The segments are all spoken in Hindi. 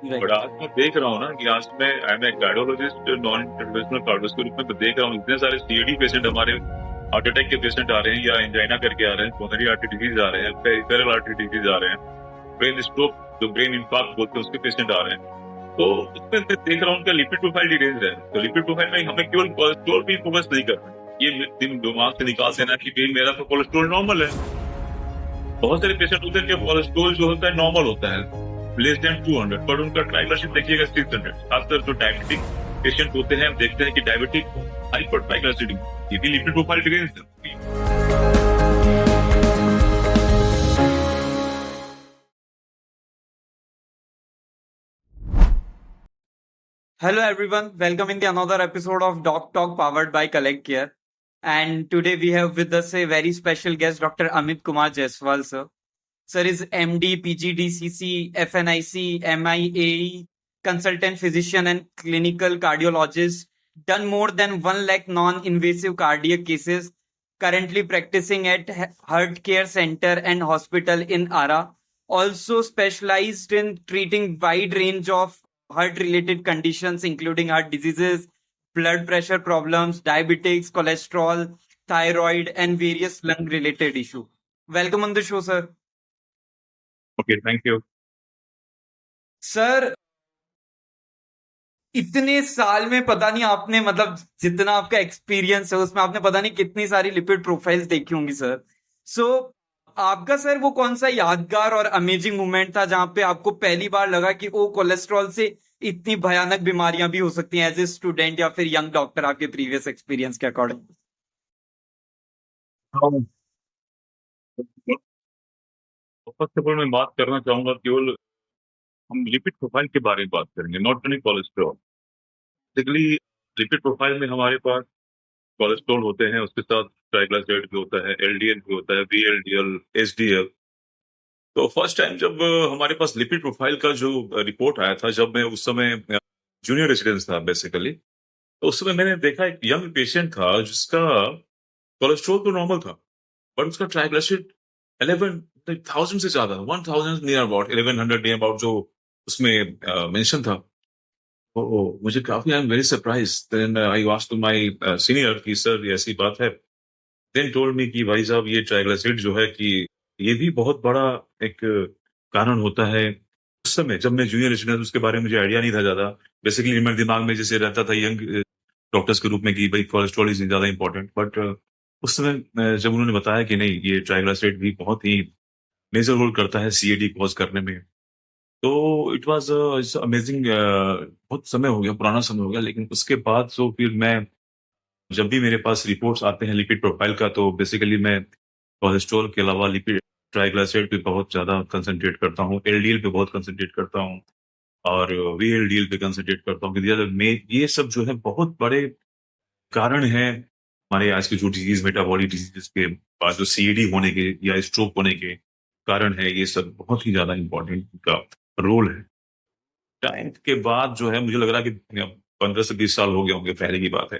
But right. आज मैं देख रहा हूँ ना कि आज मैं I am a cardiologist, non interventional cardiologist के रूप में तो देख रहा हूँ इतने सारे सीएडी पेशेंट हमारे हार्ट अटैक के पेशेंट आ रहे हैं या एंजाइना करके आ रहे हैं, कोरोनरी आर्टरी डिजीज आ रहे हैं, पेरिफेरल आर्टरी डिजीज आ रहे हैं, ब्रेन स्ट्रोक जो ब्रेन इंफाक्ट बोलते हैं उसके पेशेंट आ रहे हैं। तो इसमें मैं देख रहा हूँ उनका लिपिड प्रोफाइल डिटेल्स है, तो लिपिड प्रोफाइल में हमें केवल कोलेस्ट्रॉल पे फोकस नहीं करना है। ये दिमाग से निकाल देना कि भाई मेरा तो कोलेस्ट्रॉल नॉर्मल है। बहुत सारे पेशेंट होते हैं कि कोलेस्ट्रॉल जो होता है नॉर्मल होता है, लेस देन 200, पर उनका ट्राइग्लिसराइड देखिएगा 600। खासकर जो डायबिटिक पेशेंट होते हैं, हम देखते हैं कि डायबिटिक हाइपर ट्राइग्लिसराइड, ये भी लिपिड प्रोफाइल डिटेल्स है। Hello everyone, welcome in the another episode of Doc Talk powered by Collect Care. And today we have with us a very special guest, Dr. Amit Kumar Jaiswal, sir. Sir is MD, PGD, CC, FNIC, MIAE, consultant physician and clinical cardiologist, done more than 1 lakh non-invasive cardiac cases, currently practicing at Heart Care Center and Hospital in Ara. Also specialized in treating wide range of heart-related conditions, including heart diseases, blood pressure problems, diabetics, cholesterol, thyroid, and various lung-related issues. Welcome on the show, sir. Okay, thank you. Sir, इतने साल में पता नहीं आपने मतलब जितना आपका एक्सपीरियंस है उसमें आपने पता नहीं कितनी सारी लिपिड प्रोफाइल्स देखी होंगी सर। सो आपका सर वो कौन सा यादगार और अमेजिंग मोमेंट था जहां पे आपको पहली बार लगा कि ओ कोलेस्ट्रॉल से इतनी भयानक बीमारियां भी हो सकती हैं एज ए स्टूडेंट या फिर यंग डॉक्टर आपके प्रीवियस एक्सपीरियंस के अकॉर्डिंग? फर्स्ट ऑफ ऑल मैं बात करना चाहूंगा, केवल हम लिपिड प्रोफाइल के बारे में बात करेंगे, not only cholesterol. Basically lipid profile में हमारे पास कोलेस्ट्रॉल होते हैं, उसके साथ ट्राइग्लिसराइड भी होता है, एलडीएल भी होता है, वीएलडीएल, एचडीएल। तो फर्स्ट टाइम जब हमारे पास लिपिड प्रोफाइल का जो रिपोर्ट आया था, जब मैं उस समय जूनियर रेसिडेंस था बेसिकली, तो उस समय मैंने देखा एक यंग पेशेंट था जिसका कोलेस्ट्रॉल तो नॉर्मल था, बट उसका ट्राइग्लिसराइड 11,000 से ज्यादा, 1,000 नियर अबाउट, 1100 नियर अबाउट जो उसमें मेंशन था। तो मुझे काफी, I am very surprise. Then I asked to my senior कि सर ये ऐसी बात है। देन टोल्ड मी कि भाई साहब ये ट्राइग्लिसराइड जो है कि ये भी बहुत बड़ा एक कारण होता है। उस समय जब मैं जूनियर रेजिडेंट, उसके बारे में मुझे आइडिया नहीं था ज्यादा। बेसिकली मेरे दिमाग में जैसे रहता था यंग डॉक्टर्स के रूप में कि भाई कोलेस्ट्रॉल इज ज्यादा इंपॉर्टेंट, बट उस समय जब उन्होंने बताया कि नहीं, ये ट्राइग्लिसराइड भी बहुत ही मेजर रोल करता है सीएडी कॉज करने में, तो इट वाज अमेजिंग। बहुत समय हो गया, पुराना समय हो गया, लेकिन उसके बाद तो फिर मैं, जब भी मेरे पास रिपोर्ट्स आते हैं लिपिड प्रोफाइल का, तो बेसिकली मैं कोलेस्ट्रॉल के अलावा लिपिड ट्राइग्लिसराइड पे बहुत ज्यादा कंसंट्रेट करता हूँ, एलडीएल पे बहुत कंसंट्रेट करता हूँ, और वीएलडीएल पे कंसंट्रेट करता हूँ, क्योंकि ये सब जो है बहुत बड़े कारण हैं हमारे आज के जो डिजीज, मेटाबॉलिक डिजीज के बाद जो सीएडी होने के या स्ट्रोक होने के कारण है। ये सब बहुत ही ज्यादा इंपॉर्टेंट का रोल है। टाइम के बाद जो है मुझे लग रहा है कि 15 से 20 साल हो गए होंगे, पहले की बात है।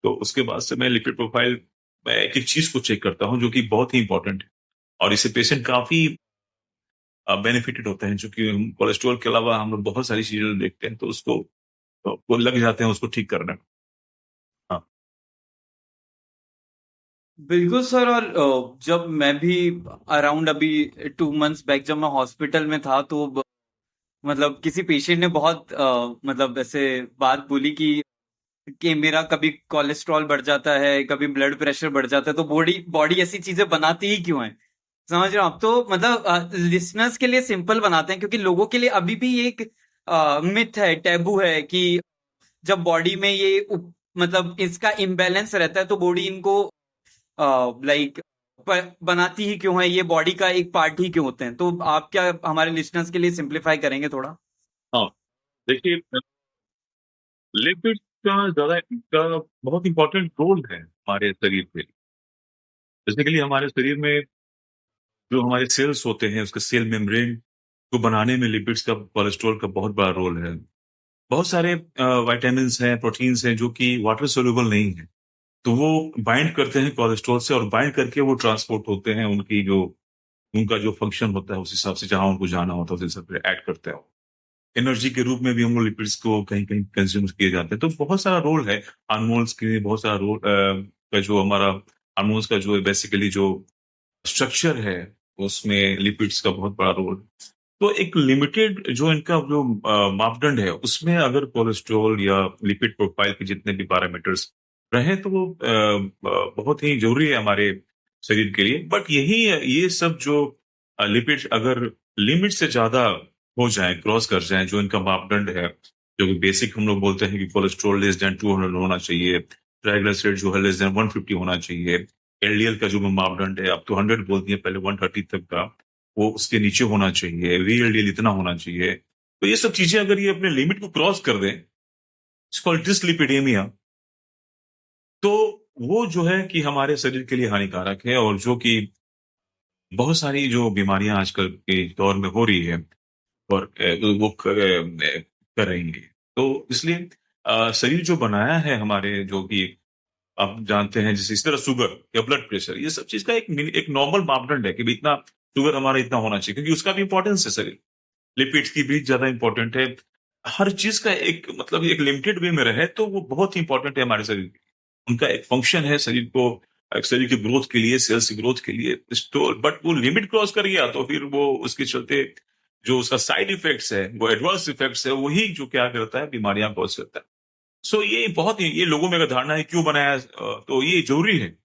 तो उसके बाद से मैं लिपिड प्रोफाइल, मैं एक एक चीज को चेक करता हूँ जो कि बहुत ही इंपॉर्टेंट है, और इससे पेशेंट काफी बेनिफिटेड होते हैं, क्योंकि हम कोलेस्ट्रॉल के अलावा हम लोग बहुत सारी चीजें देखते हैं, तो उसको तो वो लग जाते हैं उसको ठीक करने में। हाँ। बिल्कुल सर। और जब मैं भी अराउंड अभी 2 मंथ्स बैक जब मैं हॉस्पिटल में था तो मतलब किसी पेशेंट ने बहुत मतलब ऐसे बात बोली कि मेरा कभी कोलेस्ट्रॉल बढ़ जाता है, कभी ब्लड प्रेशर बढ़ जाता है, तो बॉडी बॉडी ऐसी चीजें बनाती ही क्यों है? समझ रहे हो आप? तो मतलब लिसनर्स के लिए सिंपल बनाते हैं क्योंकि लोगों के लिए अभी भी एक मिथ है, टैबू है कि जब बॉडी में ये मतलब इसका इम्बैलेंस रहता है तो बॉडी इनको लाइक बनाती ही क्यों है, ये बॉडी का एक पार्ट ही क्यों होते हैं? तो आप क्या हमारे लिसनर्स के लिए सिंप्लीफाई करेंगे थोड़ा? हाँ, देखिए, लिपिड का ज्यादा का बहुत इंपॉर्टेंट रोल है हमारे शरीर पे। बेसिकली हमारे शरीर में जो हमारे सेल्स होते हैं, उसके सेल मेम्ब्रेन को बनाने में लिपिड्स का, कोलेस्ट्रॉल का बहुत बड़ा रोल है। बहुत सारे विटामिन्स हैं, प्रोटीन्स हैं जो कि वाटर सोल्यूबल नहीं है, तो वो बाइंड करते हैं कोलेस्ट्रॉल से, और बाइंड करके वो ट्रांसपोर्ट होते हैं, उनकी जो, उनका जो फंक्शन होता है उस हिसाब से, जहां उनको जाना होता है उस हिसाब से एक्ट करते हैं। एनर्जी के रूप में भी हम लोग लिपिड्स को कहीं कहीं कंज्यूम किए जाते हैं। तो बहुत सारा रोल है हार्मोन्स के, बहुत सारा रोल का जो हमारा हार्मोन्स का जो बेसिकली जो स्ट्रक्चर है उसमें लिपिड्स का बहुत बड़ा रोल। तो एक लिमिटेड जो इनका जो मापदंड है उसमें अगर कोलेस्ट्रॉल या लिपिड प्रोफाइल के जितने भी पैरामीटर्स रहे तो वो बहुत ही जरूरी है हमारे शरीर के लिए। बट यही ये सब जो लिपिड्स अगर लिमिट से ज्यादा हो जाए, क्रॉस कर जाए, जो इनका मापदंड है, जो कि बेसिक हम लोग बोलते हैं कि कोलेस्ट्रॉल लेस देन 200 होना चाहिए, ट्राइग्लिसराइड जो है लेस देन 150 होना चाहिए, एलडीएल का जो मापदंड है अब तो 100 बोल दिए, पहले 130 तक का, वो उसके नीचे होना चाहिए, वीएलडीएल इतना होना चाहिए। तो ये सब चीजें अगर ये अपने लिमिट को क्रॉस कर दें, इट्स कॉल्ड डिसलिपिडेमिया, तो वो जो है कि हमारे शरीर के लिए हानिकारक है और जो कि बहुत सारी जो बीमारियां आजकल के दौर में हो रही है और वो कर रही है। तो इसलिए शरीर जो बनाया है हमारे, जो कि आप जानते हैं, जैसे इस तरह शुगर या ब्लड प्रेशर, ये सब चीज का एक नॉर्मल मापदंड है कि भाई इतना शुगर हमारा इतना होना चाहिए, क्योंकि उसका भी इंपॉर्टेंस है शरीर। लिपिड्स की भी ज्यादा इंपॉर्टेंट है। हर चीज का एक मतलब एक लिमिटेड वे में रहे तो वो बहुत इंपॉर्टेंट है हमारे शरीर के लिए। उनका एक फंक्शन है शरीर को, शरीर की ग्रोथ के लिए, सेल्स की ग्रोथ के लिए। तो बट वो लिमिट क्रॉस कर गया तो फिर वो उसके चलते जो उसका साइड इफेक्ट्स है, वो एडवर्स इफेक्ट्स है, वही जो क्या करता है, बीमारियां कॉज करता है। सो ये बहुत ही, ये लोगों में अगर धारणा है क्यों बनाया, तो ये जरूरी है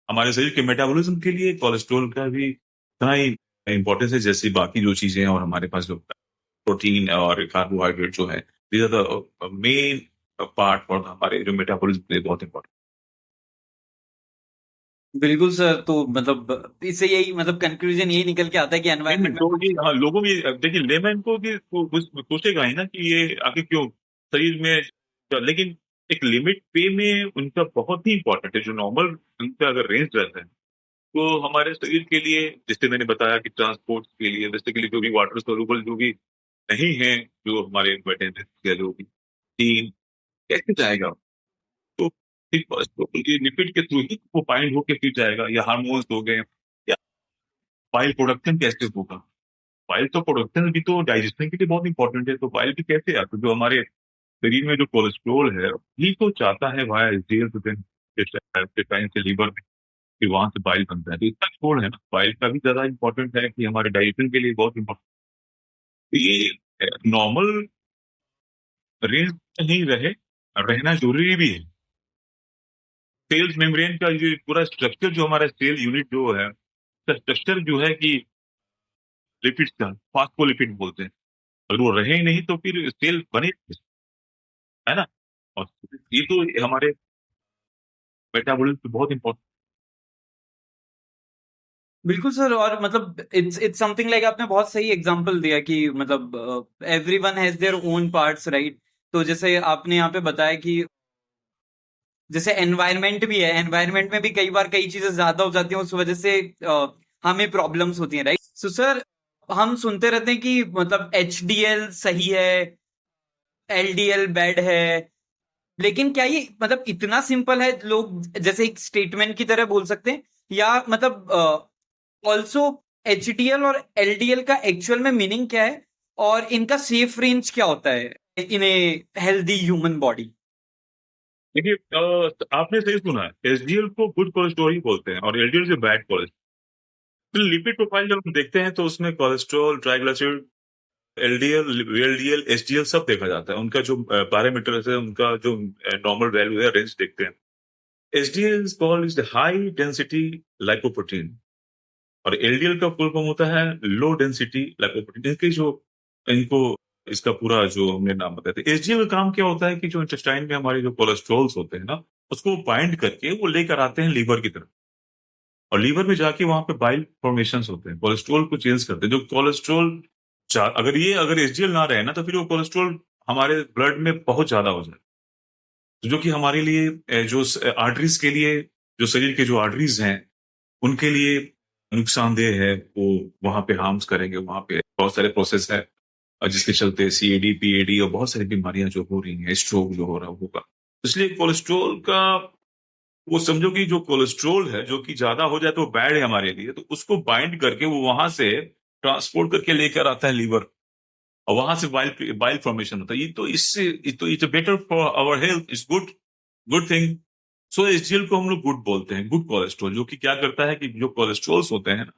हमारे शरीर के मेटाबॉलिज्म के लिए। कोलेस्ट्रॉल का भी इतना ही इंपॉर्टेंस है जैसे बाकी जो चीजें हैं, और हमारे पास जो प्रोटीन और कार्बोहाइड्रेट जो है, these are the main part और हमारे जो मेटाबॉलिज्म के लिए बहुत इंपॉर्टेंट। बिल्कुल सर। तो मतलब इससे यही मतलब कंक्लूजन यही निकल के आता है कि एनवायरनमेंट में तो ये हाँ, लोगों में देखिए लेमैन को भी सोचेगा ही ना कि ये आगे क्यों शरीर में, लेकिन एक लिमिट पे में उनका बहुत ही इंपॉर्टेंट है। जो नॉर्मल उनका अगर रेंज रहता है तो हमारे शरीर के लिए, जैसे मैंने बताया कि ट्रांसपोर्ट के लिए, बेसिकली जो भी वाटर सोल्यूबल जो भी नहीं है, जो हमारे विटामिन या जो भी तीन, कैसे जाएगा? तो फिर बस तो ये लिपिड के थ्रू ही वो बाइंड होके फिर जाएगा, या हार्मोन्स हो गए, या बाइल प्रोडक्शन कैसे होगा? बाइल तो प्रोडक्शन भी तो डाइजेशन के लिए बहुत इंपॉर्टेंट है, तो बाइल भी कैसे आता है? जो हमारे शरीर में जो कोलेस्ट्रोल है ही तो चाहता है वाया एचडीएल के टाइम से लीवर में, फिर वहां से बाइल बनता है। तो इसका छोड़ है ना, बाइल का भी ज्यादा इंपॉर्टेंट है कि हमारे डाइजेशन के लिए बहुत इंपॉर्टेंट। ये नॉर्मल रेंज में ही रहे, रहना जरूरी भी है। सेल्स मेम्ब्रेन का जो पूरा स्ट्रक्चर, जो हमारा सेल यूनिट जो है, स्ट्रक्चर जो है कि लिपिड्स का फास्फोलिपिड बोलते हैं, अगर वो रहे ही नहीं तो फिर सेल बने कैसे? है ना? और ये तो हमारे मेटाबॉलिज्म पे बहुत इंपॉर्टेंट। बिल्कुल सर। और मतलब इट्स समथिंग लाइक आपने बहुत सही एग्जांपल दिया कि मतलब everyone has their own parts, right? तो जैसे आपने यहाँ पे बताया कि जैसे एनवायरनमेंट भी है, एनवायरनमेंट में भी कई बार कई चीजें ज्यादा हो जाती हैं, उस वजह से हमें प्रॉब्लम्स होती हैं, राइट? सो सर, हम सुनते रहते हैं कि मतलब एचडीएल सही है, एलडीएल बैड है, लेकिन क्या ये मतलब इतना सिंपल है लोग जैसे एक स्टेटमेंट की तरह बोल सकते हैं? या मतलब ऑल्सो एचडीएल और एलडीएल का एक्चुअल में मीनिंग क्या है, और इनका सेफ रेंज क्या होता है इन ए हेल्दी ह्यूमन बॉडी? देखिए आपने सही सुना है, एचडीएल को गुड कोलेस्ट्रॉल ही बोलते हैं और एलडीएल से बैड कोलेस्ट्रॉल। तो लिपिड प्रोफाइल जब हम देखते हैं तो उसमें cholesterol, triglyceride, LDL, VLDL, HDL सब देखा जाता है। उनका जो पैरामीटर्स है, उनका जो नॉर्मल वैल्यू है, रेंज देखते हैं। HDL is called is the high density lipoprotein, और एलडीएल का फुल फॉर्म होता है लो डेंसिटी लाइपोप्रोटीन। इनके जो इनको इसका पूरा जो हमने नाम बताया था। एचडीएल का काम क्या होता है कि जो इंटेस्टाइन में हमारे जो कोलेस्ट्रॉल्स होते हैं ना, उसको बाइंड करके वो लेकर आते हैं लीवर की तरफ, और लीवर में जाके वहां पे बाइल फॉर्मेशन होते हैं, कोलेस्ट्रॉल को चेंज करते हैं। जो कोलेस्ट्रॉल अगर एचडीएल ना रहे ना तो फिर वो कोलेस्ट्रॉल हमारे ब्लड में बहुत ज्यादा हो जाए, तो जो कि हमारे लिए जो आर्टरीज के लिए, जो शरीर के जो आर्टरीज हैं उनके लिए नुकसानदेह है। वो वहां पे हार्म्स करेंगे, वहां पे बहुत सारे प्रोसेस है जिसके चलते सीएडी, पीएडी और बहुत सारी बीमारियां जो हो रही हैं, स्ट्रोक जो हो रहा होगा। इसलिए कोलेस्ट्रॉल का, वो समझो कि जो कोलेस्ट्रॉल है जो कि ज्यादा हो जाए तो बैड है हमारे लिए, तो उसको बाइंड करके वो वहां से ट्रांसपोर्ट करके लेकर आता है लीवर, और वहां से बाइल फॉर्मेशन होता है। ये तो इससे तो it's better for our health, it's good good thing. So HDL को हम लोग गुड बोलते हैं, गुड कोलेस्ट्रॉल, जो कि क्या करता है कि जो कोलेस्ट्रॉल्स होते हैं ना,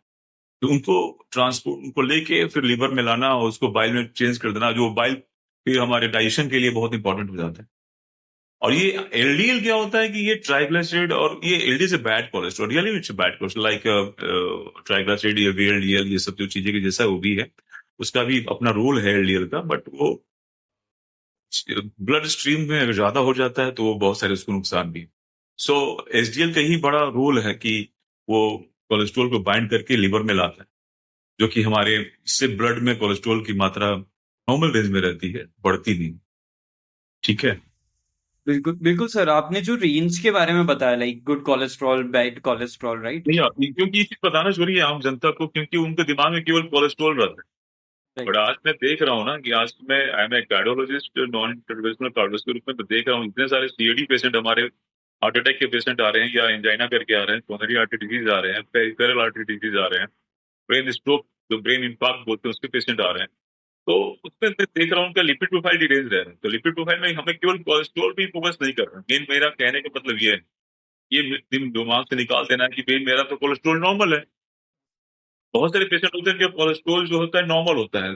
तो उनको ट्रांसपोर्ट, उनको लेके फिर लिवर में लाना और उसको बाइल में चेंज कर देना, जो बाइल फिर हमारे डाइजेशन के लिए बहुत इंपॉर्टेंट हो जाता है। और ये एलडीएल क्या होता है कि ये ट्राइग्लिसराइड, और ये एलडीएल से bad cholesterol, really it's bad cholesterol, like triglyceride या वीएलडीएल, ये सब जो चीजें की जैसा वो भी है, उसका भी अपना रोल है एलडीएल का, बट वो ब्लड स्ट्रीम में अगर ज्यादा हो जाता है तो वो बहुत सारे उसको नुकसान भी है। सो एसडीएल का ही बड़ा रोल है कि वो कोलेस्ट्रॉल को बाइंड करके लिवर में लाता है, जो कि हमारे इससे ब्लड में कोलेस्ट्रॉल की मात्रा नॉर्मल रेंज में रहती है, बढ़ती नहीं। ठीक है। बिल्कुल बिल्कुल सर, आपने जो रेंज के बारे में बताया, like good cholesterol, bad cholesterol, right? नहीं, क्योंकि ये चीज बताना जरूरी है आम जनता को, क्योंकि उनके दिमाग में केवल कोलेस्ट्रॉल रहता है। राइट। बट आज मैं देख रहा हूँ ना कि आज मैं I am a cardiologist, non interventional cardiologist के रूप में, तो देख रहा हूँ इतने सारे सीएडी पेशेंट हमारे, हार्ट अटैक के पेशेंट आ रहे हैं, या एंजाइना करके आ रहे हैं, कोरोनरी आर्टरी डिजीज आ रहे हैं, पेरिफेरल आर्टरी डिजीज आ रहे हैं, ब्रेन स्ट्रोक, जो ब्रेन इंफाक्ट बोलते हैं, उसके पेशेंट आ रहे हैं। तो उसमें मैं देख रहा हूँ उनका लिपिड प्रोफाइल डिटेल्स रह रहे हैं। तो लिपिड प्रोफाइल में हमें केवल कोलेस्ट्रॉल पे फोकस नहीं कर रहे हैं। मेन मेरा कहने का मतलब ये है, ये दिन दिमाग से निकाल देना है कि भाई मेरा तो कोलेस्ट्रॉल नॉर्मल है। बहुत सारे पेशेंट होते हैं कि कोलेस्ट्रॉल जो होता है नॉर्मल होता है,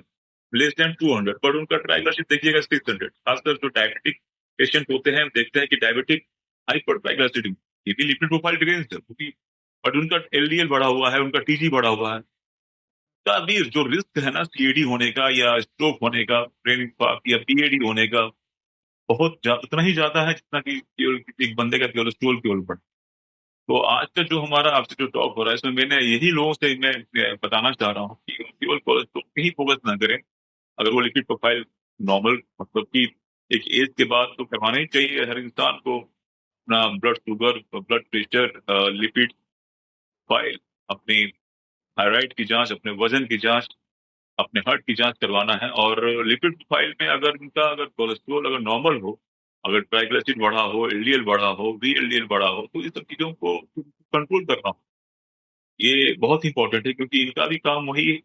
लेस देन 200, बट उनका ट्राइग्लिसराइड देखिएगा 600। खासकर जो डायबिटिक पेशेंट होते हैं, देखते हैं कि डायबिटिक हाइपर ट्राइग्लिसराइड, ये भी लिपिड प्रोफाइल डिटेल्स है, क्योंकि बट उनका एलडीएल बढ़ा हुआ है, उनका टीजी बढ़ा हुआ है। का भी जो रिस्क है ना सीएडी होने का या स्ट्रोक होने का, ब्रेन इंफाक्ट या पीएडी होने का, उतना ही ज्यादा है जितना कि केवल किसी एक बंदे का कोलेस्ट्रॉल केवल बढ़। तो आज का जो हमारा आपसे जो टॉक हो रहा है, इसमें मैंने यही लोगों से मैं बताना चाह रहा हूँ कि केवल कोलेस्ट्रॉल पे ही फोकस ना करें। अगर वो लिपिड प्रोफाइल नॉर्मल, मतलब कि एक एज के बाद तो करवाना ही चाहिए हर इंसान को, अपना blood sugar, blood pressure, lipid profile, अपनी थायराइड की जांच, अपने वजन की जांच, अपने हार्ट की जांच करवाना है। और लिपिड प्रोफाइल में अगर इनका अगर कोलेस्ट्रॉल अगर नॉर्मल हो, अगर ट्राइग्लिसराइड बढ़ा हो, एलडीएल बढ़ा हो, वीएलडीएल बढ़ा हो, तो इन सब चीजों को कंट्रोल करना हो। ये बहुत इंपॉर्टेंट है, क्योंकि इनका भी काम वही है।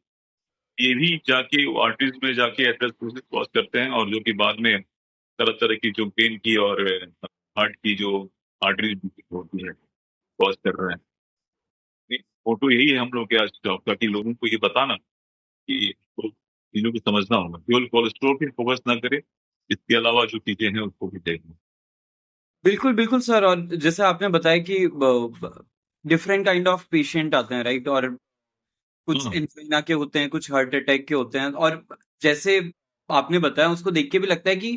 ये भी जाके आर्टरीज में जाके एथेरोस्क्लेरोसिस कॉज करते हैं, और जो कि बाद में तरह तरह की जो ब्रेन की और हार्ट की जो आर्टरीज होती है, कॉज कर रहे हैं। फोटो यही है हम लोग के आज जॉब का, कि लोगों को ये बताना कि तो चीजों को समझना होगा, केवल कोलेस्ट्रॉल पे फोकस ना करें, इसके अलावा जो चीजें हैं उसको भी देखें। बिल्कुल बिल्कुल सर, और जैसे आपने बताया कि डिफरेंट काइंड ऑफ पेशेंट आते हैं, राइट? और कुछ हाँ, इन्फ्लुएंजा के होते हैं, कुछ हार्ट अटैक के होते हैं, और जैसे आपने बताया उसको देख के भी लगता है कि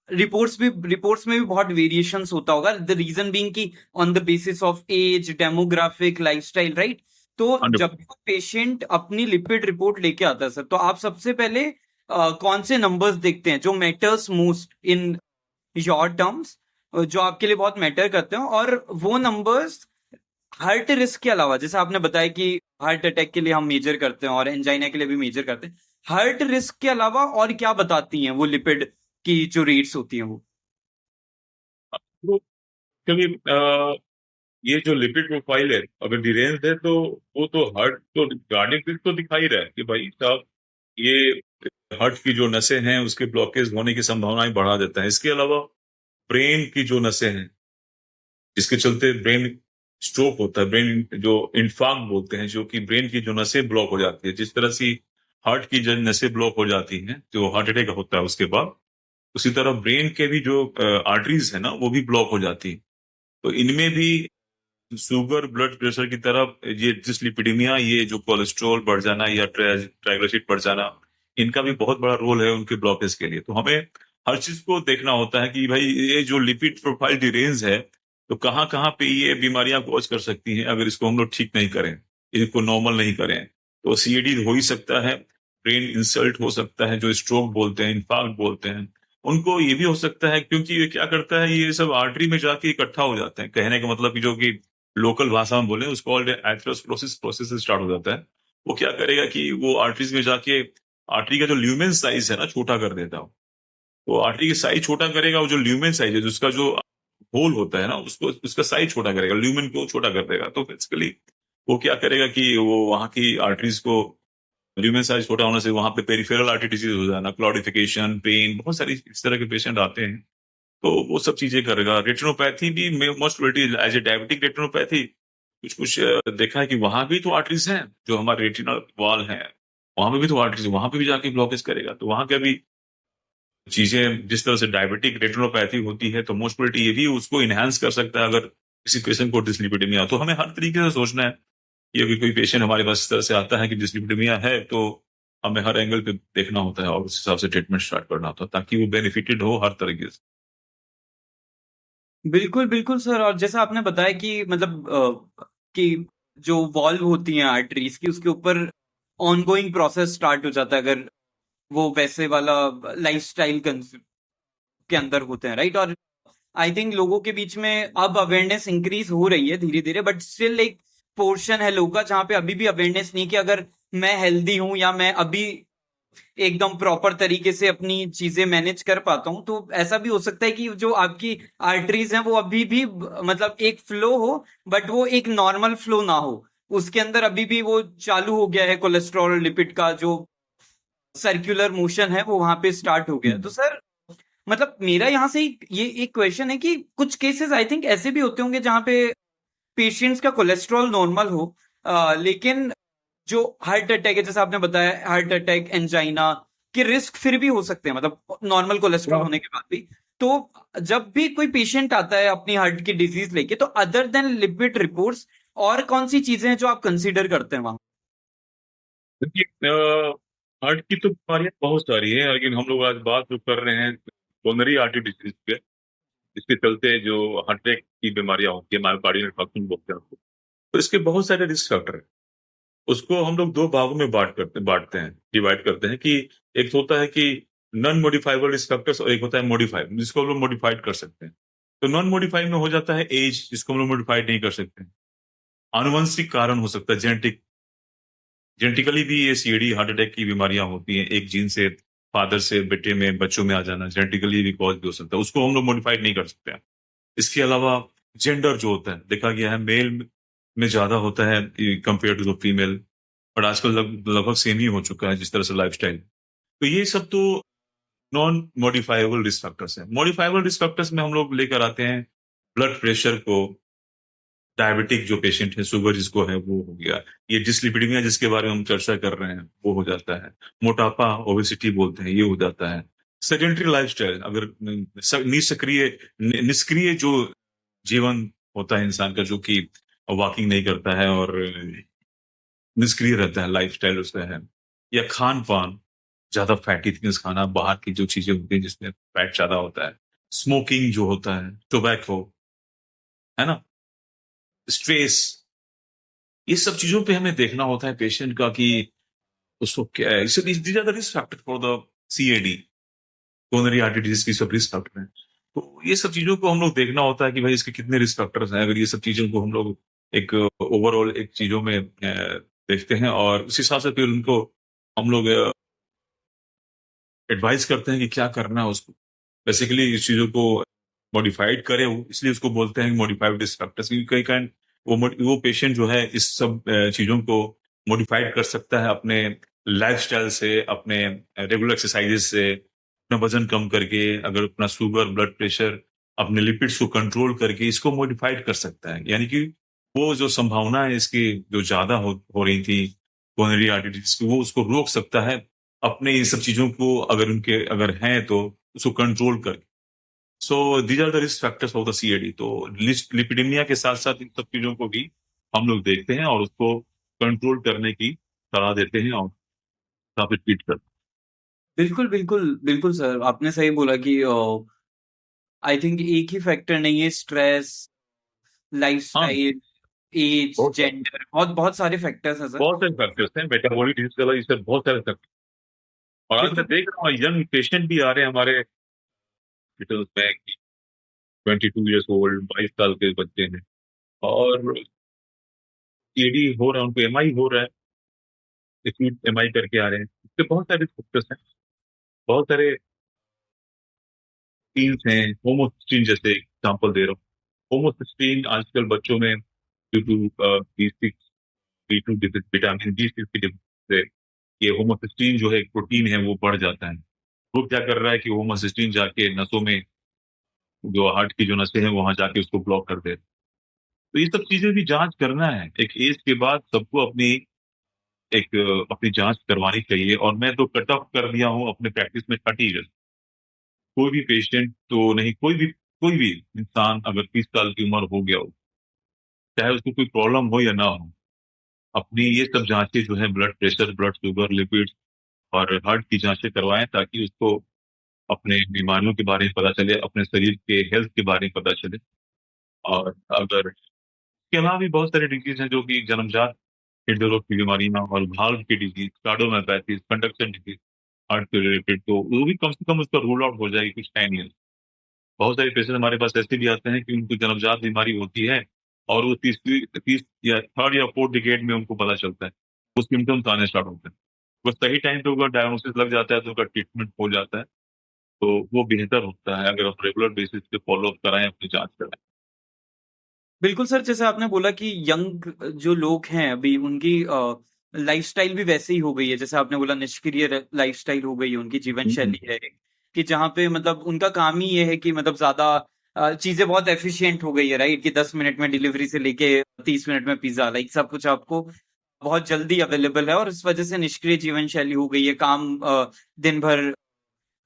रिपोर्ट्स में भी बहुत वेरिएशंस होता होगा, द रीजन बीइंग कि on the basis of age, demographic, lifestyle, right? तो जब 100%। भी पेशेंट अपनी लिपिड रिपोर्ट लेके आता है सर, तो आप सबसे पहले कौन से नंबर्स देखते हैं जो matters most in your terms, जो आपके लिए बहुत मैटर करते हैं? और वो नंबर्स हार्ट रिस्क के अलावा, जैसे आपने बताया कि हार्ट अटैक के लिए हम मेजर करते हैं और एंजाइना के लिए भी मेजर करते हैं, हार्ट रिस्क के अलावा और क्या बताती हैं वो लिपिड की जो रेट्स होती हैं वो? तो क्योंकि ये जो लिपिड प्रोफाइल है, अगर डिरेंज है, तो वो तो हार्ट तो कार्डियक रिस्क तो दिखा ही रहा है कि भाई साहब, ये हार्ट की जो नसें हैं उसके ब्लॉकेज होने की संभावनाएं बढ़ा देता है। इसके अलावा ब्रेन की जो नसें हैं, जिसके चलते ब्रेन स्ट्रोक होता है, ब्रेन जो इन्फार्क्ट बोलते हैं, जो कि ब्रेन की जो नसें ब्लॉक हो जाती है, जिस तरह से हार्ट की जो नसें ब्लॉक हो जाती हैं जो हार्ट अटैक होता है उसके बाद, उसी तरह ब्रेन के भी जो आर्टरीज है ना, वो भी ब्लॉक हो जाती है। तो इनमें भी शुगर, ब्लड प्रेशर की तरफ ये डिसलिपिडीमिया, ये जो कोलेस्ट्रॉल बढ़ जाना या ट्राइग्लिसराइड बढ़ जाना, इनका भी बहुत बड़ा रोल है उनके ब्लॉकेज के लिए। तो हमें हर चीज को देखना होता है कि भाई ये जो लिपिड प्रोफाइल डिरेंज है, तो कहाँ कहाँ पे ये बीमारियां कॉज कर सकती हैं अगर इसको हम लोग ठीक नहीं करें, इनको नॉर्मल नहीं करें। तो सीएडी हो ही सकता है, ब्रेन इंसल्ट हो सकता है, जो स्ट्रोक बोलते हैं, इन्फार्क्ट बोलते हैं, उनको ये भी हो सकता है, क्योंकि ये क्या करता है, ये सब आर्टरी में जाके इकट्ठा हो जाते हैं। कहने का मतलब कि जो कि लोकल भाषा में बोले उसको एथेरोस्क्लेरोसिस प्रोसेस स्टार्ट हो जाता है। वो क्या करेगा कि वो आर्टरीज में जाके आर्टरी का जो ल्यूमेन साइज है ना, छोटा कर देता है। तो आर्टरी की साइज छोटा करेगा, वो जो ल्यूमेन साइज है, जिसका जो होल होता है ना, उसको उसका साइज छोटा करेगा, ल्यूमेन को छोटा कर देगा। तो बेसिकली वो क्या करेगा कि वो वहां की आर्टरीज को ल्यूमेन साइज छोटा होने से वहां पे पेरिफेरल आर्टरी डिजीज हो जाना, क्लॉडिफिकेशन, पेन, बहुत सारी इस तरह के पेशेंट आते हैं। तो वो सब चीजें करेगा। रेटिनोपैथी भी most probability as a diabetic retinopathy कुछ कुछ देखा है कि वहां भी तो आर्टरीज हैं, जो हमारे रेटिनल वॉल है वहां पे भी तो आर्टरीज, वहां पे भी जाके ब्लॉकेज करेगा। तो वहां क्या भी चीजें जिस तरह से डायबिटिक रेटिनोपैथी होती है, तो मोस्ट प्रोबेबिलिटी ये भी उसको इनहेंस कर सकता है अगर किसी पेशेंट को डिसलिपिडेमिया। तो हमें हर तरीके से सोचना है कि अभी कोई पेशेंट हमारे पास इस तरह से आता है कि डिसलिपिडेमिया है, तो हमें हर एंगल पे देखना होता है और उस हिसाब से ट्रीटमेंट स्टार्ट करना होता है ताकि वो बेनिफिटेड हो हर तरीके से। बिल्कुल बिल्कुल सर। और जैसा आपने बताया कि मतलब कि जो वॉल्व होती हैं आर्टरीज की, उसके ऊपर ऑनगोइंग प्रोसेस स्टार्ट हो जाता है अगर वो वैसे वाला लाइफस्टाइल के अंदर होते हैं, राइट। और आई थिंक लोगों के बीच में अब अवेयरनेस इंक्रीज हो रही है धीरे धीरे, बट स्टिल एक पोर्शन है लोगों का जहां पे अभी भी अवेयरनेस नहीं कि अगर मैं हेल्दी हूं या मैं अभी एकदम प्रॉपर तरीके से अपनी चीजें मैनेज कर पाता हूं, तो ऐसा भी हो सकता है कि जो आपकी आर्टरीज हैं वो अभी भी मतलब एक फ्लो हो, बट वो एक नॉर्मल फ्लो ना हो। उसके अंदर अभी भी वो चालू हो गया है, कोलेस्ट्रॉल लिपिड का जो सर्कुलर मोशन है वो वहां पे स्टार्ट हो गया है। तो सर मतलब मेरा यहाँ से ये एक क्वेश्चन है कि कुछ केसेस आई थिंक ऐसे भी होते होंगे जहां पे पेशेंट्स का कोलेस्ट्रॉल नॉर्मल हो, लेकिन जो हार्ट अटैक है, जैसे आपने बताया हार्ट अटैक एंजाइना के रिस्क फिर भी हो सकते हैं, मतलब नॉर्मल कोलेस्ट्रॉल हाँ। होने के बाद भी। तो जब भी कोई पेशेंट आता है अपनी हार्ट की डिजीज लेके, तो अदर देन लिपिड रिपोर्ट्स और कौन सी चीजें हैं जो आप कंसीडर करते हैं वहां? देखिए, हार्ट की तो बीमारियां बहुत सारी हैं, लेकिन हम लोग आज बात जो कर रहे हैं कोरोनरी आर्टरी डिजीज पे, इसके चलते जो हार्ट अटैक की बीमारियां होती है, मायोकार्डियल इंफार्क्शन बोलते हैं उसको। तो इसके बहुत सारे रिस्क फैक्टर हैं। उसको हम लोग दो भागों में बांटते हैं, डिवाइड करते हैं कि एक तो होता है कि नॉन मॉडिफाइबल रिस्क फैक्टर्स और एक होता है मॉडिफाइड, जिसको हम लोग मॉडिफाइड कर सकते हैं। तो नॉन मॉडिफाइड में हो जाता है एज, जिसको हम लोग मॉडिफाइड नहीं कर सकते। आनुवंशिक कारण हो सकता है, जेनेटिकली भी ये सीएडी हार्ट अटैक की बीमारियां होती हैं। एक जीन से फादर से बेटे में, बच्चों में आ जाना, जेनेटिकली भी कॉज भी हो सकता है, उसको हम लोग मॉडिफाइड नहीं कर सकते हैं। इसके अलावा जेंडर जो होता है, देखा गया है मेल में ज्यादा होता है कंपेयर टू द फीमेल, और आजकल लगभग सेम ही हो चुका है जिस तरह से लाइफस्टाइल। तो ये सब तो नॉन मॉडिफाइबल रिस्क फैक्टर्स हैं। मॉडिफाइबल रिस्क फैक्टर्स में हम लोग लेकर आते हैं ब्लड प्रेशर को, डायबिटिक जो पेशेंट है, शुगर जिसको है वो हो गया, ये डिसलिपिडीमिया जिसके बारे में हम चर्चा कर रहे हैं वो हो जाता है, मोटापा ओबेसिटी बोलते हैं ये हो जाता है, सेडेंटरी लाइफस्टाइल, अगर निष्क्रिय निष्क्रिय जो जीवन होता है इंसान का, जो कि वॉकिंग नहीं करता है और निष्क्रिय रहता है, लाइफस्टाइल उसका है, या खान पान, ज्यादा फैटी थिंग्स खाना, बाहर की जो चीजें होती हैं जिसमें फैट ज्यादा होता है, स्मोकिंग जो होता है, टोबैको, है ना, स्ट्रेस, ये सब चीजों पे हमें देखना होता है पेशेंट का कि उसको क्या है। These are the risk factor for the CAD, coronary artery disease की सब रिस्क फैक्टर हैं। तो ये सब चीजों को हम लोग देखना होता है कि भाई इसके कितने रिस्क फैक्टर्स हैं। अगर ये सब चीजों को हम लोग एक ओवरऑल एक चीजों में देखते हैं और उस हिसाब से फिर उनको हम लोग एडवाइस करते हैं कि क्या करना है उसको। बेसिकली इस चीजों को मॉडिफाइड करे वो, इसलिए उसको बोलते हैं मॉडिफाइड रिस्क फैक्टर्स, क्योंकि कई काइंड वो पेशेंट जो है इस सब चीजों को मॉडिफाइड कर सकता है अपने लाइफस्टाइल से, अपने रेगुलर एक्सरसाइजेस से, अपना वजन कम करके, अगर अपना शुगर, ब्लड प्रेशर, अपने लिपिड्स को कंट्रोल करके इसको मॉडिफाइड कर सकता है। यानी कि वो जो संभावना है इसकी जो ज्यादा हो रही थी कोरोनरी आर्टरीज की, वो उसको रोक सकता है अपने इन सब चीजों को, अगर उनके अगर हैं तो उसको कंट्रोल करके। So these are the risk factors of the CAD. तो लिपिडीमिया के साथ साथ इन सब चीजों को भी हम लोग देखते हैं और उसको कंट्रोल करने की सलाह देते हैं और काफी ट्रीट करते बिल्कुल बिल्कुल बिल्कुल सर, आपने सही बोला कि आई थिंक एक ही फैक्टर नहीं है, स्ट्रेस, हैं। हाँ, लाइफस्टाइल, एज, बहुत सारे जेंडर, बहुत बहुत सारे फैक्टर्स हैं सर। बहुत सारे फैक्टर्स हैं, मेटाबॉलिक डिजीज के अलावा इससे बहुत सारे फैक्टर। और आज मैं बिल्कुल। देख रहा हूँ यंग पेशेंट भी आ रहे हैं हमारे हॉस्पिटल्स में, 22 ईयर्स ओल्ड, 22 साल के बच्चे हैं, और सीएडी हो रहा है, उनको एमआई हो रहा है, एक्यूट एमआई करके आ रहे हैं। इसके बहुत सारे फैक्टर्स हैं, बहुत सारे जीन्स हैं। होमोसिस्टीन जैसे एग्जाम्पल दे रहा हूँ, होमोसिस्टीन आजकल बच्चों में due to B six, B two, vitamin B six की डिफिशियंसी से ये होमोसिस्टीन जो है एक प्रोटीन है वो बढ़ जाता है। वो क्या कर रहा है कि होमोसिस्टीन जाके नसों में, जो हार्ट की जो नसें हैं वहां जाके उसको ब्लॉक कर दे। तो ये सब चीजें भी जांच करना है, एक एज के बाद सबको अपनी जांच करवानी चाहिए। और मैं तो कट ऑफ कर दिया हूँ अपने प्रैक्टिस में 30 ईयर्स। कोई भी पेशेंट तो नहीं, कोई भी इंसान अगर 30 साल की उम्र हो गया हो, चाहे उसको कोई प्रॉब्लम हो या ना हो, अपनी ये सब जांचें जो है, blood pressure, blood sugar, lipids और हार्ट की जांचें करवाएं, ताकि उसको अपने बीमारियों के बारे में पता चले, अपने शरीर के हेल्थ के बारे में पता चले। और अगर इसके अलावा भी बहुत सारे डिजीज हैं जो कि जन्मजात हृदय रोग की बीमारियां और भाल्व की disease, cardiomyopathy, conduction disease, heart से रिलेटेड, तो वो भी कम से कम उसका रूल आउट हो जाएगी कुछ टाइम में। बहुत सारे पेशेंट हमारे पास ऐसे भी आते हैं कि उनको जन्मजात बीमारी होती है और वो तीसरी तीस या थर्ड या फोर्थ डिकेड में उनको पता चलता है, वो सिम्टम्स आने स्टार्ट होते हैं। वो सही टाइम पे उनका डायग्नोसिस लग जाता है तो उनका ट्रीटमेंट हो जाता है। तो वो बेहतर होता है अगर हम रेगुलर बेसिस पे फॉलो अप कराएं, अपनी जांच कराएं। बिल्कुल सर, जैसे आपने बोला कि यंग जो लोग हैं अभी उनकी लाइफस्टाइल भी वैसे ही हो गई है, जैसे आपने बोला निष्क्रिय लाइफस्टाइल हो गई है, उनकी जीवन हम्म। शैली है कि जहाँ पे मतलब उनका काम ही ये है कि मतलब ज्यादा चीजें बहुत एफिशिएंट हो गई है, राइट? कि 10 मिनट में डिलीवरी से लेके 30 मिनट में पिज्जा, लाइक सब कुछ आपको बहुत जल्दी अवेलेबल है, और इस वजह से निष्क्रिय जीवन शैली हो गई है। काम दिन भर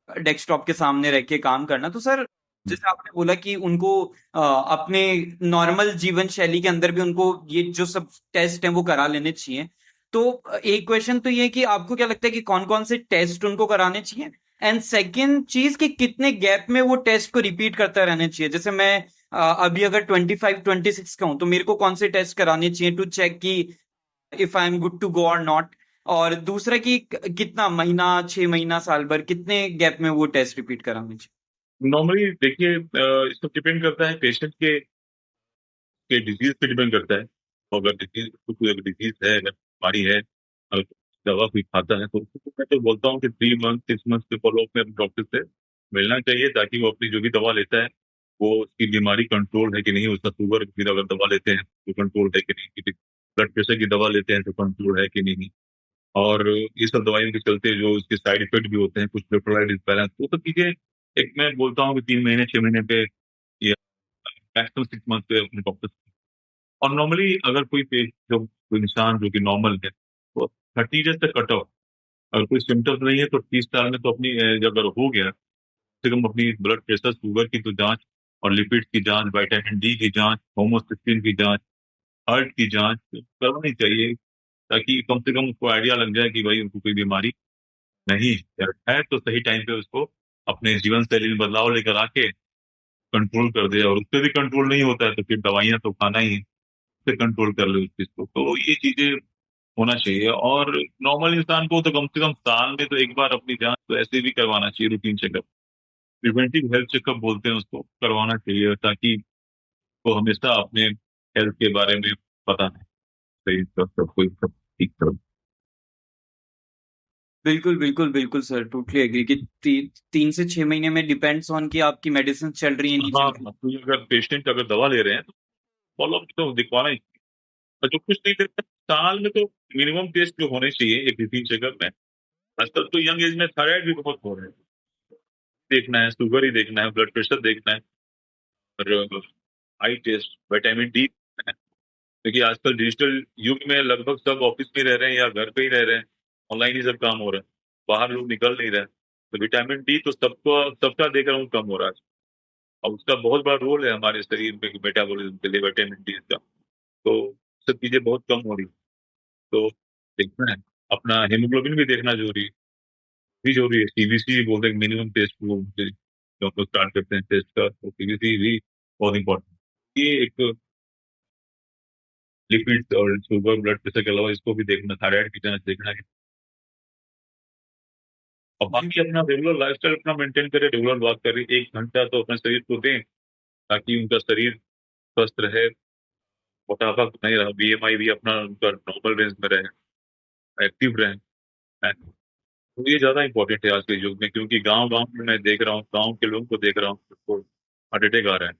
डेस्कटॉप के सामने रह के काम करना। तो सर, जैसे आपने बोला कि उनको अपने नॉर्मल जीवन शैली के अंदर भी उनको ये जो सब टेस्ट हैं वो करा लेने चाहिए। तो एक क्वेश्चन तो ये है कि आपको क्या लगता है कि कौन कौन से टेस्ट उनको कराने चाहिए? एंड सेकेंड चीज कि कितने गैप में वो टेस्ट को रिपीट करता रहना चाहिए? जैसे मैं अभी अगर 25-26 का हूं तो मेरे को कौन से टेस्ट कराने चाहिए टू चेक कि if I am good to go और नॉट? और दूसरा कि कितना महीना, 6 महीना, साल भर, कितने गैप में वो टेस्ट रिपीट कराने चाहिए? नॉर्मली देखिए, इस पर डिपेंड करता है पेशेंट के डिजीज पे डिपेंड करता है। तो अगर डिजीज, कोई अगर डिजीज है, अगर बीमारी है, अगर दवा कोई खाता है, तो उसको मैं तो बोलता हूँ कि 3 मंथ 6 मंथ के फॉलोअप में डॉक्टर से मिलना चाहिए, ताकि वो अपनी जो भी दवा लेता है वो उसकी बीमारी कंट्रोल है कि नहीं, उसका शुगर की अगर दवा लेते हैं तो कंट्रोल है कि नहीं, ब्लड प्रेशर की दवा लेते हैं तो कंट्रोल है कि नहीं। और ये सब दवाइयों के चलते जो इसके साइड इफेक्ट भी होते हैं, कुछ इलेक्ट्रोलाइट इम्बैलेंस, वो सब चीजें, एक मैं बोलता हूँ कि 3 महीने 6 महीने पे या मैक्सिमम 6 मंथ पे अपने डॉक्टर। और नॉर्मली अगर जो कोई इंसान जो कि नॉर्मल है, वो 30 ईयर्स तक कट ऑफ, अगर कोई सिम्टम्स नहीं है तो 30 साल में तो अपनी अगर हो गया, कम से कम अपनी ब्लड प्रेशर, शुगर की तो जांच, और लिपिड की जांच, विटामिन डी की जांच, होमोसिस्टिन की जांच, हार्ट की जांच करवानी चाहिए, ताकि कम से कम उसको आइडिया लग जाए कि भाई उनको कोई बीमारी नहीं है। तो सही टाइम पे उसको अपने जीवन शैली में बदलाव लेकर आके कंट्रोल कर दे, और उससे भी कंट्रोल नहीं होता है तो फिर दवाइयां तो खाना ही है, उससे कंट्रोल कर ले उस चीज को। तो ये चीजें होना चाहिए। और नॉर्मल इंसान को तो कम से कम साल में तो एक बार अपनी जांच तो ऐसे भी करवाना चाहिए, routine checkup, preventive health checkup बोलते हैं उसको, करवाना चाहिए, ताकि वो हमेशा अपने हेल्थ के बारे में पता है, सही सब कोई सब ठीक कर। बिल्कुल बिल्कुल बिल्कुल सर, टोटली एग्री कि 3 से 6 महीने में डिपेंड्स ऑन कि आपकी मेडिसिन चल रही है नहीं हाँ चल रही। हाँ, तो अगर पेशेंट अगर दवा ले रहे हैं तो फॉलोअप तो दिखवाना ही चाहिए। और जो कुछ नहीं लेते, साल में तो मिनिमम टेस्ट जो होने चाहिए एक रूटीन चेकअप में। आजकल तो यंग एज में थायराइड भी बहुत हो रहे हैं, देखना है, शुगर ही देखना है, ब्लड प्रेशर देखना है, और आई टेस्ट, विटामिन डी देखना है। क्योंकि आजकल डिजिटल युग में लगभग सब ऑफिस में रह रहे हैं या घर पे ही रह रहे हैं, ऑनलाइन ही सब काम हो रहा है, बाहर लोग निकल नहीं रहे हैं। तो विटामिन डी तो सबको, सबका देख रहा हूँ कम हो रहा है, और उसका बहुत बड़ा रोल है हमारे शरीर में मेटाबॉलिज्म के लिए, विटामिन डी का। तो सब चीजें बहुत कम हो रही, तो देखना है। अपना हेमोग्लोबिन भी देखना जरूरी है, भी जरूरी है। सीबीसी बोलते हैं मिनिमम टेस्ट वो जो हम लोग स्टार्ट करते हैं टेस्ट का, तो सीबीसी भी बहुत इंपॉर्टेंट। ये एक लिपिड्स और शुगर, ब्लड प्रेशर के अलावा इसको भी देखना, थायराइड की जांच देखना है। और बाकी अपना रेगुलर लाइफस्टाइल अपना मेंटेन करें, रेगुलर वॉक करें, 1 घंटा तो अपने शरीर को दें, ताकि उनका शरीर स्वस्थ रहे, मोटापा नहीं रहा, बीएमआई भी अपना उनका नॉर्मल रेंज में रहे, एक्टिव रहे। तो ये ज्यादा इंपॉर्टेंट है आज के युग में, क्योंकि गांव गांव में मैं देख रहा हूँ, गांव के लोगों को देख रहा हूँ, उनको हार्ट अटैक आ रहा है।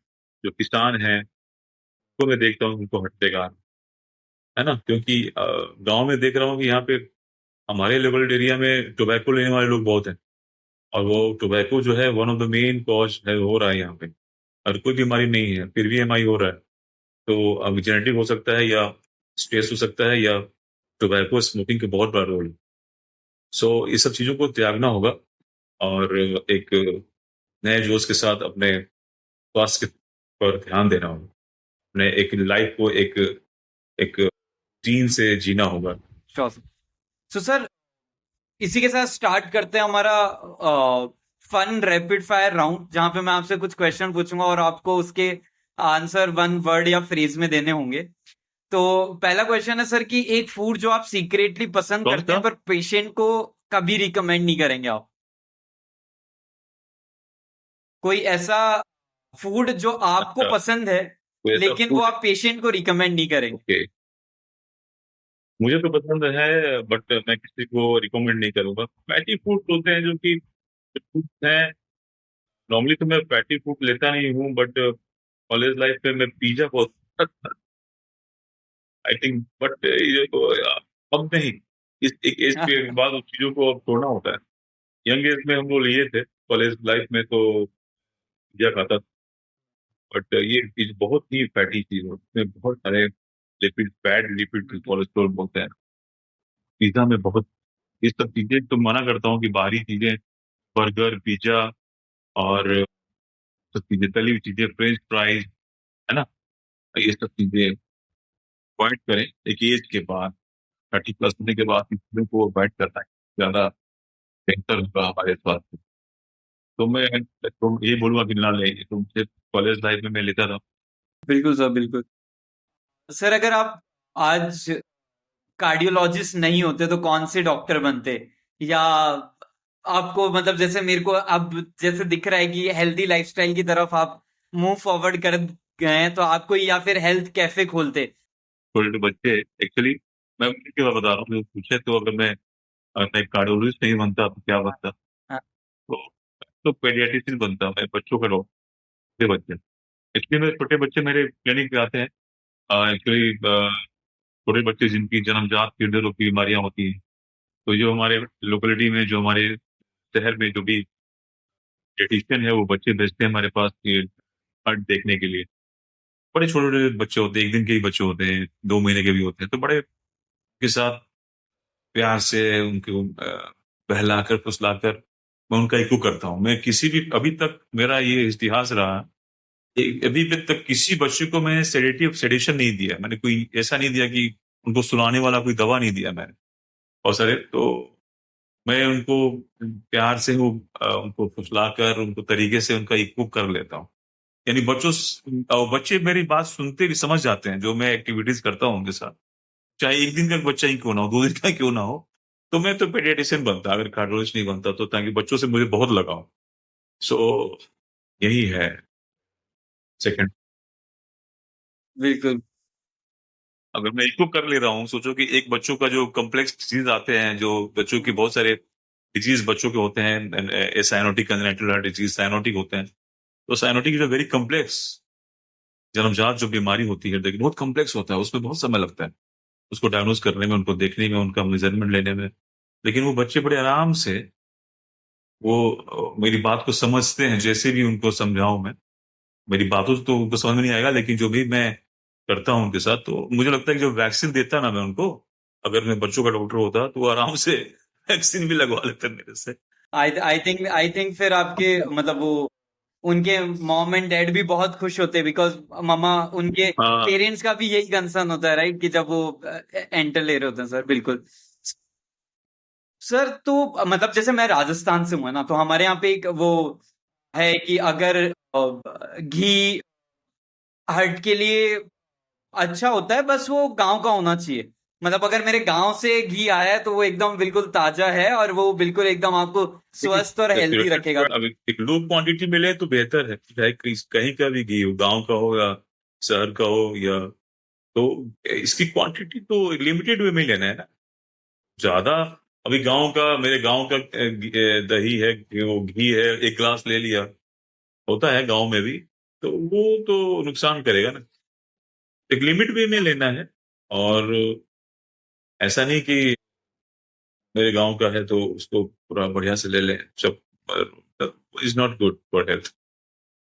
जो किसान हैं उनको मैं देखता हूँ, उनको हार्ट अटैक आ रहा है ना, क्योंकि गांव में देख रहा हूँ कि यहाँ पे हमारे लेवल एरिया में टोबैको लेने वाले लोग बहुत हैं, और वो टोबैको जो है one of the main cause है, हो रहा है यहाँ पे। और कोई बीमारी नहीं है, फिर भी एमआई हो रहा है। तो अब जेनेटिक हो सकता है, या स्ट्रेस हो सकता है, या टोबैको स्मोकिंग का बहुत बड़ा रोल है। सो ये सब चीज़ों को त्यागना होगा, और एक नए जोश के साथ अपने स्वास्थ्य पर ध्यान देना होगा। अपने एक लाइफ को एक एक टीम से जीना होगा। Sure sir. सो सर, इसी के साथ स्टार्ट करते हैं हमारा फन रैपिड फायर राउंड, जहां पे मैं आपसे कुछ क्वेश्चन पूछूंगा और आपको उसके आंसर वन वर्ड या फ्रेज में देने होंगे। तो पहला क्वेश्चन है सर कि एक फूड जो आप सीक्रेटली पसंद कौन करते सा? हैं पर पेशेंट को कभी रिकमेंड नहीं करेंगे आप। कोई ऐसा फूड जो आपको अच्छा, पसंद है कोई ऐसा लेकिन वो फूड? आप पेशेंट को रिकमेंड नहीं करेंगे। ओके, मुझे तो पसंद है, बट मैं किसी को रिकमेंड नहीं करूंगा। फैटी फूड होते हैं जो कि फूड हैं। नॉर्मली तो मैं फैटी फूड लेता नहीं हूँ, बट कॉलेज लाइफ में मैं पिज्जा बहुत आई थिंक, बट ये तो अब नहीं। इस एक एज के बाद उस चीजों को अब छोड़ना होता है। यंग एज में हम लोग लिए थे, कॉलेज लाइफ में तो पिज्जा खाता था। बट ये चीज बहुत ही फैटी चीज है, उसमें बहुत सारे लिपिड, बैड लिपिड, कोलेस्ट्रॉल बोलते हैं। पिज्जा में बहुत, ये सब चीजें तो मना करता हूँ कि बाहरी चीजें, बर्गर, पिज्जा, और सब चीजें, तली हुई चीजें, फ्रेंच फ्राइज, है ना, ये सब चीजें अवॉइड करें एक एज के बाद। 30+ होने के बाद इन चीजों को अवॉइड करना है, ज्यादा बेहतर होगा हमारे स्वास्थ्य। तो मैं तो ये बोलूंगा कि ना ले, तो मुझे कॉलेज लाइफ में मैं लेता था। बिल्कुल सर, बिल्कुल। सर, अगर आप आज कार्डियोलॉजिस्ट नहीं होते तो कौन से डॉक्टर बनते? या आपको मतलब जैसे मेरे को अब जैसे दिख रहा है कि हेल्दी लाइफस्टाइल की तरफ आप मूव फॉरवर्ड कर गए हैं, तो आपको या फिर हेल्थ कैफे खोलते? छोटे छोटे बच्चे, एक्चुअली मैं उनकी बात बता रहा हूँ, पूछे तो अगर मैं कार्डियोलॉजिस्ट नहीं बनता तो क्या बनता? हाँ। तो पेडियाट्रिशियन बनता, मैं बच्चों का डॉक्टर, छोटे बच्चे। एक्चुअली मेरे छोटे बच्चे मेरे क्लिनिक पे आते हैं। एक्चुअली छोटे बच्चे जिनकी जन्मजात हृदय रोग की बीमारियां होती हैं, तो जो हमारे लोकेलिटी में, जो हमारे शहर में जो भी पेडियाट्रिशियन है, वो बच्चे भेजते हैं हमारे पास ये ब्लड देखने के लिए। बड़े छोटे छोटे बच्चे होते हैं, एक दिन के ही बच्चे होते हैं, 2 महीने के भी होते हैं, तो बड़े के साथ प्यार से उनको बहलाकर फुसलाकर मैं उनका इको करता हूँ। मैं किसी भी, अभी तक मेरा ये इतिहास रहा, अभी तक किसी बच्चे को मैंने सेडेशन नहीं दिया। मैंने कोई ऐसा नहीं दिया कि उनको सुलाने वाला कोई दवा नहीं दिया मैंने। और सर, तो मैं उनको प्यार से उनको फुसलाकर उनको तरीके से उनका इको कर लेता हूँ। यानी बच्चे मेरी बात सुनते भी समझ जाते हैं, जो मैं एक्टिविटीज करता हूँ उनके साथ, चाहे एक दिन का बच्चा ही क्यों ना हो, 2 दिन का क्यों ना हो। तो मैं तो पेडियाट्रिशियन बनता अगर कार्डियोलॉजिस्ट नहीं बनता, तो ताकि बच्चों से मुझे बहुत लगाव। सो यही है। सेकंड, बिल्कुल। अगर मैं इको कर ले रहा हूँ, सोचो कि एक बच्चों का जो कॉम्प्लेक्स डिजीज आते हैं, जो बच्चों की बहुत सारे डिजीज बच्चों के होते हैं, cyanotic congenital heart disease, cyanotic होते हैं। तो cyanotic is a very complex, जन्मजात जो बीमारी होती है, देखिए बहुत कॉम्प्लेक्स होता है, उसमें बहुत समय लगता है उसको डायग्नोज करने में, उनको देखने में, उनका मेजरमेंट लेने में। लेकिन वो बच्चे बड़े आराम से वो मेरी बात को समझते हैं, जैसे भी उनको समझाऊं मैं। मेरी बातों से तो उनको समझ में नहीं आएगा, लेकिन जो भी मैं करता हूं उनके साथ, तो मुझे लगता है कि जो वैक्सीन देता ना मैं उनको, अगर मैं बच्चों का डॉक्टर होता तो वो आराम से वैक्सीन भी लगवा लेते मेरे से। आई थिंक फिर आपके मतलब वो उनके मॉम एंड डैड भी बहुत खुश होते, बिकॉज मामा उनके हाँ, पेरेंट्स का भी यही कंसर्न होता है, राइट, कि जब वो एंटर ले रहे होते हैं। सर, बिल्कुल। सर, तो मतलब जैसे मैं राजस्थान से हूं ना, तो हमारे यहाँ पे एक वो है कि अगर घी हर्ट के लिए अच्छा होता है, बस वो गांव का होना चाहिए। मतलब अगर मेरे गांव से घी आया है तो वो एकदम बिल्कुल ताजा है और वो बिल्कुल एकदम आपको देखिए, स्वस्थ और हेल्दी सैचुरेटेड रखेगा। फैट अब एक लो क्वांटिटी मिले तो बेहतर है, चाहे कहीं का भी घी हो, गांव का हो या शहर का हो, या तो इसकी क्वांटिटी तो लिमिटेड वे में ही लेना है ना, ज्यादा। अभी गांव का, मेरे गांव का दही है, वो घी है, 1 गिलास ले लिया, होता है गांव में भी, तो वो तो नुकसान करेगा ना। एक लिमिट वे में लेना है। और ऐसा नहीं कि मेरे गांव का है तो उसको पूरा बढ़िया से ले लें सब, is not good for health.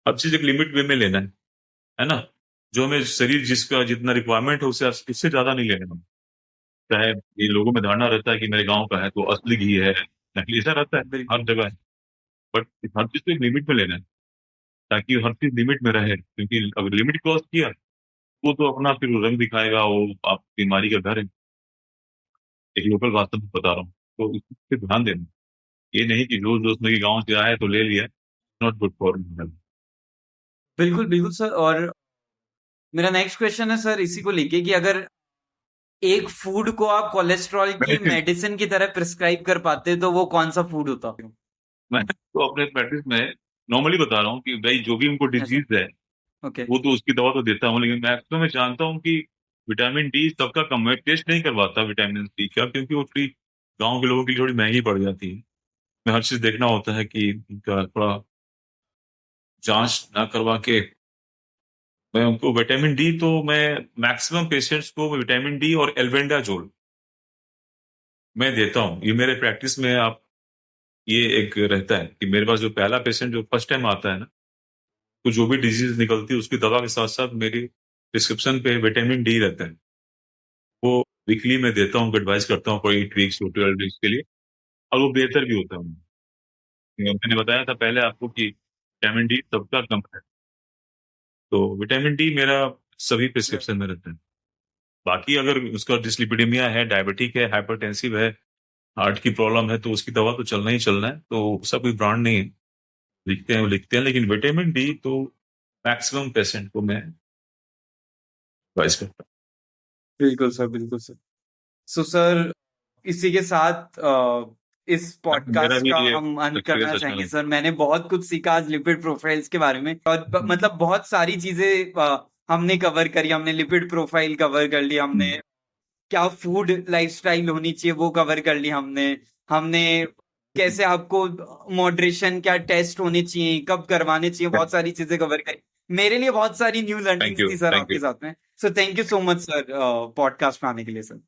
हर चीज एक लिमिट वे में लेना है ना। जो हमें शरीर जिसका जितना रिक्वायरमेंट है उससे ज्यादा नहीं लेना। चाहे ये लोगों में धारणा रहता है कि मेरे गांव का है तो असली घी है, नकली, ऐसा रहता है हर बिल्कुल जगह है। बट हर चीज को एक लिमिट में लेना है, ताकि हर चीज लिमिट में रहे, क्योंकि अगर लिमिट क्रॉस किया वो तो अपना फिर रंग दिखाएगा, वो आप बीमारी का घर है। एक लोकल भाषा में बता रहा हूँ, तो इस चीज पे ध्यान देना। ये नहीं कि जोश जोश में कि गाँव से आया तो ले लिया, नॉट गुड फॉर हेल्थ। बिल्कुल बिल्कुल सर। और मेरा नेक्स्ट क्वेश्चन है सर इसी को लेके कि अगर एक फूड को आप कोलेस्ट्रॉल की मेडिसिन, मेडिसिन की तरह प्रिस्क्राइब कर पाते तो वो कौन सा फूड होता? मैं तो अपने प्रैक्टिस में नॉर्मली बता रहा हूँ कि भाई जो भी उनको अच्छा। डिजीज है ओके। वो तो उसकी दवा तो देता हूँ, लेकिन मैक्सिमम मैं जानता हूँ कि विटामिन डी सबका कम, मैं टेस्ट नहीं करवाता विटामिन डी का, क्योंकि वो थोड़ी गाँव के लोगों के लिए थोड़ी महंगी पड़ जाती है। मैं हर चीज देखना होता है कि उनका थोड़ा जांच ना करवा के मैं उनको विटामिन डी, तो मैं मैक्सिमम पेशेंट्स को विटामिन डी और एल्बेंडाजोल मैं देता हूँ। ये मेरे प्रैक्टिस में आप, ये एक रहता है कि मेरे पास जो पहला पेशेंट जो फर्स्ट टाइम आता है ना, तो जो भी डिजीज निकलती है उसकी दवा के साथ साथ मेरी प्रिस्क्रिप्शन पे विटामिन डी रहता है। वो वीकली मैं देता हूँ, एडवाइस करता हूँ फॉर 8 वीक्स और 12 वीक्स के लिए, और वो बेहतर भी होता है। मैंने बताया था पहले आपको कि विटामिन डी सबका कम है, तो विटामिन डी मेरा सभी प्रिस्क्रिप्शन में रहता है। बाकी अगर उसका डिस्लिपिडेमिया है, डायबिटिक है, हाइपरटेंसिव है, हार्ट की प्रॉब्लम है, तो उसकी दवा तो चलना ही चलना है, तो उसका कोई ब्रांड नहीं है। लिखते हैं वो लिखते हैं, लेकिन विटामिन डी तो मैक्सिमम पेशेंट को मैं एडवाइस करता बिल्कुल सर, बिल्कुल सर। सो सर इसी के साथ इस हूँ। मेरा पॉडकास्ट भी का ये हम अंत करना एक्सपीरियंस अच्छा चाहेंगे लगा। सर। मैंने बहुत कुछ सीखा आज लिपिड प्रोफाइल्स के बारे में, और मतलब बहुत सारी चीजें हमने कवर करी। हमने लिपिड प्रोफाइल कवर कर ली, हमने हम्म, क्या फूड लाइफस्टाइल होनी चाहिए वो कवर कर ली हमने। हमने कैसे आपको मॉडरेशन क्या टेस्ट होने चाहिए, कब करवाने चाहिए, बहुत सारी चीजें कवर करी। मेरे लिए बहुत सारी न्यू थैंक लर्निंग्स यू, थी सर थैंक आपके यू। साथ में। So thank you so much sir podcast में आने के लिए सर।